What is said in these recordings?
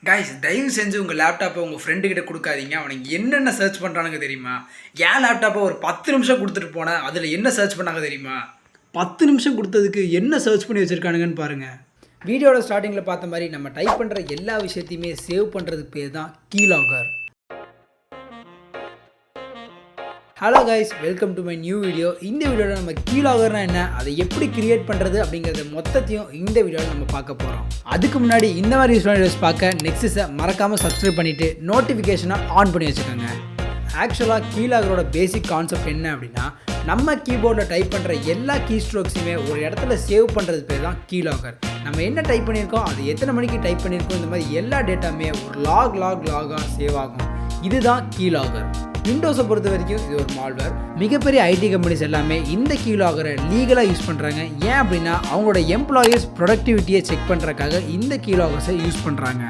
Guys தயவு செஞ்சு உங்கள் லேப்டாப்பை உங்கள் ஃப்ரெண்டுக்கிட்ட கொடுக்காதீங்க. அவனுக்கு என்னென்ன சர்ச் பண்ணுறானுங்க தெரியுமா? ஏன் லேப்டாப்பை ஒரு 10 நிமிஷம் கொடுத்துட்டு போனேன், அதில் என்ன சர்ச் பண்ணாங்க தெரியுமா? 10 நிமிஷம் கொடுத்ததுக்கு என்ன சர்ச் பண்ணி வச்சுருக்கானுங்கன்னு பாருங்கள். வீடியோட ஸ்டார்டிங்கில் பார்த்த மாதிரி நம்ம டைப் பண்ணுற எல்லா விஷயத்தையுமே சேவ் பண்ணுறதுக்கு பேர் தான் keylogger. Hello guys, welcome to my new video. இந்த வீடியோவில் நம்ம கீலாகர்னா என்ன, அதை எப்படி கிரியேட் பண்ணுறது அப்படிங்கிறத மொத்தத்தையும் இந்த வீடியோவில் நம்ம பார்க்க போகிறோம். அதுக்கு முன்னாடி இந்த மாதிரி யூஸ்ஃபுல்லான வீடியோஸ் பார்க்க நெக்ஸஸை மறக்காமல் சப்ஸ்கிரைப் பண்ணிவிட்டு நோட்டிஃபிகேஷனை ஆன் பண்ணி வச்சுக்கோங்க. ஆக்சுவலாக கீலாகரோட பேசிக் கான்செப்ட் என்ன அப்படின்னா, நம்ம கீபோர்டில் டைப் பண்ணுற எல்லா கீ ஸ்ட்ரோக்ஸுமே ஒரு இடத்துல சேவ் பண்ணுறது பேர் தான் கீலாகர். நம்ம என்ன டைப் பண்ணியிருக்கோம், அது எத்தனை மணிக்கு டைப் பண்ணியிருக்கோம், இந்த மாதிரி எல்லா டேட்டாமே ஒரு லாகாக சேவ் ஆகும். இதுதான் கீலாகர். விண்டோஸை பொறுத்த வரைக்கும் இது ஒரு மால்வேர். மிகப்பெரிய ஐடி கம்பெனிஸ் எல்லாமே இந்த கீலாகரை லீகலாக யூஸ் பண்ணுறாங்க. ஏன் அப்படின்னா அவங்களோட எம்ப்ளாயீஸ் ப்ரொடக்டிவிட்டியை செக் பண்ணுறதுக்காக இந்த கீலாகர்ஸை யூஸ் பண்ணுறாங்க.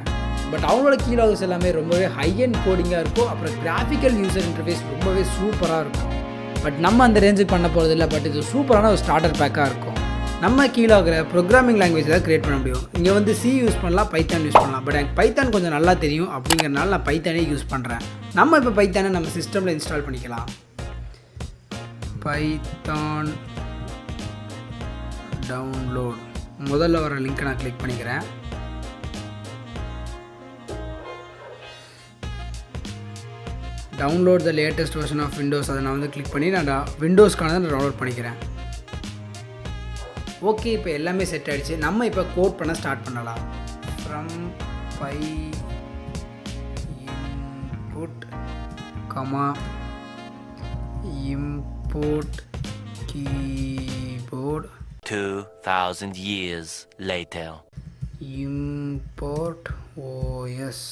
பட் அவங்களோட கீலாகர்ஸ் எல்லாமே ரொம்பவே ஹை அண்ட் கோடிங்காக இருக்கும். அப்புறம் கிராஃபிக்கல் யூசர் இன்டர்ஃபேஸ் ரொம்பவே சூப்பராக இருக்கும். பட் நம்ம அந்த ரேஞ்சுக்கு பண்ண போகிறதில்ல. பட் இது சூப்பரான ஒரு ஸ்டார்டர் பேக்காக இருக்கும். நம்ம கீலாகரை ப்ரோக்ராமிங் லாங்குவேஜ் தான் க்ரியேட் பண்ண முடியும். இங்கே வந்து சி யூஸ் பண்ணலாம், பைத்தான் யூஸ் பண்ணலாம். பட் எனக்கு பைத்தான் கொஞ்சம் நல்லா தெரியும் அப்படிங்கிறனால நான் பைத்தானே யூஸ் பண்ணுறேன். நம்ம இப்போ பைத்தானை நம்ம சிஸ்டமில் இன்ஸ்டால் பண்ணிக்கலாம். பைத்தான் டவுன்லோட் முதல்ல வர லிங்க்கை நான் கிளிக் பண்ணிக்கிறேன். Download the latest version of Windows அதை நான் வந்து கிளிக் பண்ணி நான் விண்டோஸ்க்கானதை நான் டவுன்லோட் பண்ணிக்கிறேன். ஓகே, இப்போ எல்லாமே செட் ஆகிடுச்சு. நம்ம இப்போ கோட் பண்ண ஸ்டார்ட் பண்ணலாம். From pynput comma import keyboard 2000 years later. Import OS.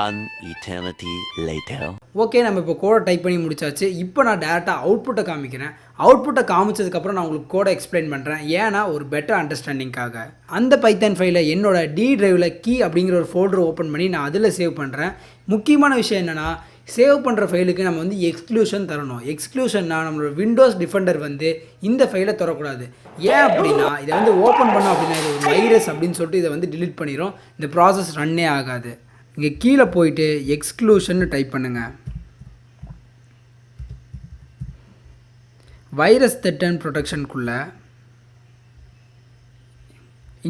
One eternity later. Okay, நம்ம இப்போ கோடை டைப் பண்ணி முடிச்சாச்சு. இப்போ நான் டேரெக்டாக அவுட்புட்டை காமிக்கிறேன். அவுட்புட்டை காமிச்சதுக்கப்புறம் நான் உங்களுக்கு கோடை எக்ஸ்பிளைன் பண்ணுறேன். ஏன்னா ஒரு பெட்டர் அண்டர்ஸ்டாண்டிங்காக. அந்த பைத்தான் ஃபைலை என்னோட டி டிரைவில் கீ அப்படிங்கிற ஒரு ஃபோல்டர் ஓப்பன் பண்ணி நான் அதில் சேவ் பண்ணுறேன். முக்கியமான விஷயம் என்னென்னா, சேவ் பண்ணுற ஃபைலுக்கு நம்ம வந்து எக்ஸ்க்ளூஷன் தரணும். எக்ஸ்க்ளூஷன்னா நம்மளோட விண்டோஸ் டிஃபெண்டர் வந்து இந்த ஃபைலை தரக்கூடாது. ஏன் அப்படின்னா இதை வந்து ஓப்பன் பண்ணோம் அப்படின்னா இது ஒரு வைரஸ் அப்படின்னு சொல்லிட்டு இதை வந்து டிலீட் பண்ணிடும். இந்த ப்ராசஸ் ரன்னே ஆகாது. இங்கே கீழே போயிட்டு எக்ஸ்க்ளூஷன் டைப் பண்ணுங்கள். வைரஸ் த்ரெட் அண்ட் ப்ரொடெக்ஷனுக்குள்ளே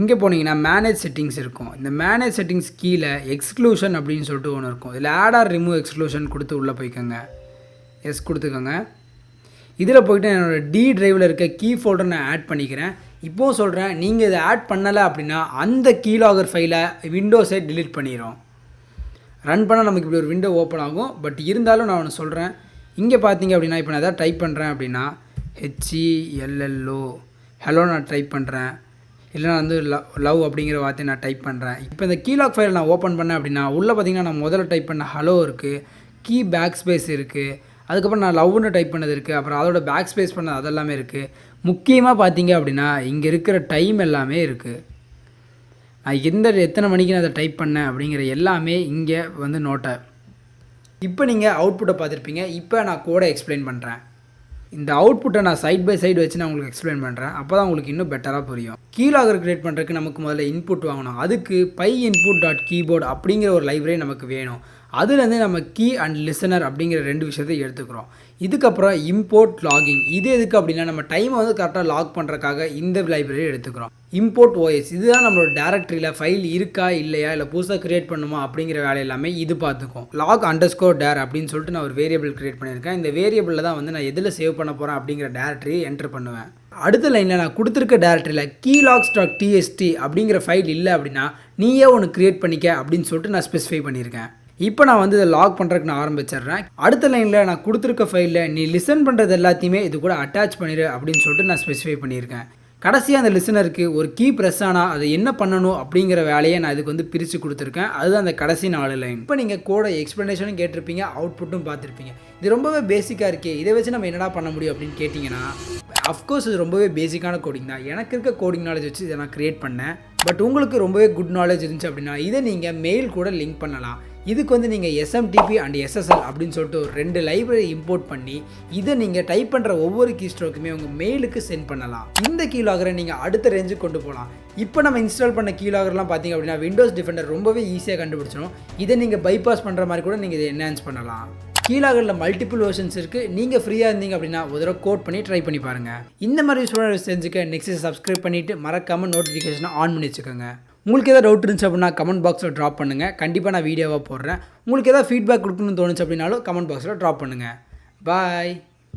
இங்கே போனீங்கன்னா மேனேஜ் செட்டிங்ஸ் இருக்கும். இந்த மேனேஜ் செட்டிங்ஸ் கீழே எக்ஸ்க்ளூஷன் அப்படின்னு சொல்லிட்டு ஒன்று இருக்கும். இதில் ஆட் ஆர் ரிமூவ் எக்ஸ்க்ளூஷன் கொடுத்து உள்ளே போய்க்கோங்க. எஸ் கொடுத்துக்கோங்க. இதில் போய்ட்டு என்னோடய டி டிரைவில் இருக்க கீ ஃபோல்டர் நான் ஆட் பண்ணிக்கிறேன். இப்போது சொல்கிறேன், நீங்கள் இதை ஆட் பண்ணலை அப்படின்னா அந்த கீலாகர் ஃபைலை விண்டோஸை டிலீட் பண்ணிடும். ரன் பண்ணால் நமக்கு இப்படி ஒரு விண்டோ ஓப்பன் ஆகும். பட் இருந்தாலும் நான் ஒன்று சொல்கிறேன். இங்கே பார்த்தீங்க அப்படின்னா இப்போ நான் எதாவது டைப் பண்ணுறேன் அப்படின்னா HELLO ஹலோ நான் டைப் பண்ணுறேன். இல்லைனா வந்து லவ் அப்படிங்கிற வார்த்தையை நான் டைப் பண்ணுறேன். இப்போ இந்த கீலாக் ஃபைல் நான் ஓப்பன் பண்ணேன் அப்படின்னா உள்ளே பார்த்தீங்கன்னா நான் முதல்ல டைப் பண்ண ஹலோ இருக்குது, கீ பேக் ஸ்பேஸ் இருக்குது, அதுக்கப்புறம் நான் லவ்னு டைப் பண்ணது இருக்குது, அப்புறம் அதோட பேக் ஸ்பேஸ் பண்ணது அதெல்லாமே இருக்குது. முக்கியமாக பார்த்தீங்க அப்படின்னா இங்கே இருக்கிற டைம் எல்லாமே இருக்குது. நான் எத்தனை மணிக்கு நான் அதை டைப் பண்ணேன் அப்படிங்கிற எல்லாமே இங்கே வந்து நோட்டை. இப்போ நீங்கள் அவுட்புட்டை பார்த்துருப்பீங்க. இப்போ நான் கோடை எக்ஸ்பிளைன் பண்ணுறேன். இந்த அவுட்புட்டை நான் சைட் பை சைடு வச்சு நான் உங்களுக்கு எக்ஸ்பிளைன் பண்ணுறேன். அப்போ தான் உங்களுக்கு இன்னும் பெட்டராக புரியும். கீலாகர் கிரியேட் பண்ணுறதுக்கு நமக்கு முதல்ல இன்புட் வாங்கணும். அதுக்கு PyInput.keyboard அப்படிங்கிற ஒரு லைப்ரரி நமக்கு வேணும். அதுலேருந்து நம்ம கீ அண்ட் லிசனர் அப்படிங்கிற 2 விஷயத்தை எடுத்துக்கிறோம். இதுக்கப்புறம் இம்போர்ட் லாகிங். இது எதுக்கு அப்படின்னா நம்ம டைமை வந்து கரெக்டாக லாக் பண்ணுறதுக்காக இந்த லைப்ரரி எடுத்துக்கிறோம். இம்போர்ட் ஓஎஸ் இதுதான் நம்மளோட டேரக்டரியில் ஃபைல் இருக்கா இல்லையா, இல்லை புதுசாக க்ரியேட் பண்ணுமா அப்படிங்கிற வேலை எல்லாமே இது பார்த்துக்கும். log_dir அப்படின்னு சொல்லிட்டு நான் ஒரு வேரியபிள் க்ரியேட் பண்ணியிருக்கேன். இந்த வேரியபிளில் தான் வந்து நான் எதில் சேவ் பண்ண போகிறேன் அப்படிங்கிற டேரக்டரி என்டர் பண்ணுவேன். அடுத்த லைனில் நான் கொடுத்துருக்க டேரக்டரியில் keylogs.txt அப்படிங்கிற ஃபைல் இல்லை அப்படின்னா நீயே ஒன்று க்ரியேட் பண்ணிக்க அப்படின்னு சொல்லிட்டு நான் ஸ்பெசிஃபை பண்ணியிருக்கேன். இப்போ நான் வந்து இதை லாக் பண்ணுறதுக்கு நான் ஆரம்பிச்சிடுறேன். அடுத்த லைனில் நான் கொடுத்துருக்க ஃபைலில் நீ லிசன் பண்ணுறது எல்லாத்தையுமே இது கூட அட்டாச் பண்ணிடு அப்படின்னு சொல்லிட்டு நான் ஸ்பெசிஃபை பண்ணியிருக்கேன். கடைசியாக அந்த லிசனருக்கு ஒரு கீ ப்ரெஸ் ஆனால் அதை என்ன பண்ணணும் அப்படிங்கிற வேலையை நான் இதுக்கு வந்து பிரித்து கொடுத்துருக்கேன். அதுதான் அந்த கடைசி 4 லைன். இப்போ நீங்கள் கோட எக்ஸ்ப்ளனேஷனும் கேட்டிருப்பீங்க, அவுட்புட்டும் பார்த்துருப்பீங்க. இது ரொம்பவே பேசிக்காக இருக்கே, இதை வச்சு நம்ம என்னடா பண்ண முடியும் அப்படின்னு கேட்டிங்கன்னா, அஃப்கோர்ஸ் இது ரொம்பவே பேசிக்கான கோடிங் தான். எனக்கு இருக்க கோடிங் நாலேஜ் வச்சு இதை நான் க்ரியேட் பண்ணேன். பட் உங்களுக்கு ரொம்பவே குட் நாலேஜ் இருந்துச்சு அப்படின்னா இதை நீங்கள் மெயில் கூட லிங்க் பண்ணலாம். இதுக்கு வந்து நீங்கள் SMTP அண்ட் SSL அப்படின்னு சொல்லிட்டு ஒரு 2 லைப்ரரி இம்போர்ட் பண்ணி இதை நீங்கள் டைப் பண்ணுற ஒவ்வொரு கீஸ்ட்ரோக்குமே உங்கள் மெயிலுக்கு சென்ட் பண்ணலாம். இந்த கீலாகரை நீங்கள் அடுத்த ரேஞ்சுக்கு கொண்டு போகலாம். இப்போ நம்ம இன்ஸ்டால் பண்ண கீலாகர்லாம் பார்த்தீங்க அப்படின்னா விண்டோஸ் டிஃபெண்டர் ரொம்பவே ஈஸியாக கண்டுபிடிச்சிடும். இதை நீங்கள் பைபாஸ் பண்ணுற மாதிரி கூட நீங்கள் இதை என்ஹான்ஸ் பண்ணலாம். கீலாகரில் மல்டிபிள் வெர்ஷன்ஸ் இருக்குது. நீங்கள் ஃப்ரீயாக இருந்தீங்க அப்படின்னா ஒரு தடவை கோட் பண்ணி ட்ரை பண்ணி பாருங்கள். இந்த மாதிரி யூஸ்ஃபுல்லான தெரிஞ்சுக்க நெக்ஸ்ட் சப்ஸ்கிரைப் பண்ணிவிட்டு மறக்காமல் நோட்டிஃபிகேஷனை ஆன் பண்ணி வச்சுக்கோங்க. உங்களுக்கு எதாவது டவுட் இருந்துச்சு அப்படின்னா கமெண்ட் பாக்ஸில் ட்ராப் பண்ணுங்கள். கண்டிப்பாக நான் வீடியோவாக போடுறேன். உங்களுக்கு எதாவது ஃபீட்பேக் கொடுக்கணும்னு தோணுச்சு அப்படின்னாலும் கமெண்ட் பாக்ஸில் ட்ராப் பண்ணுங்கள். பாய்.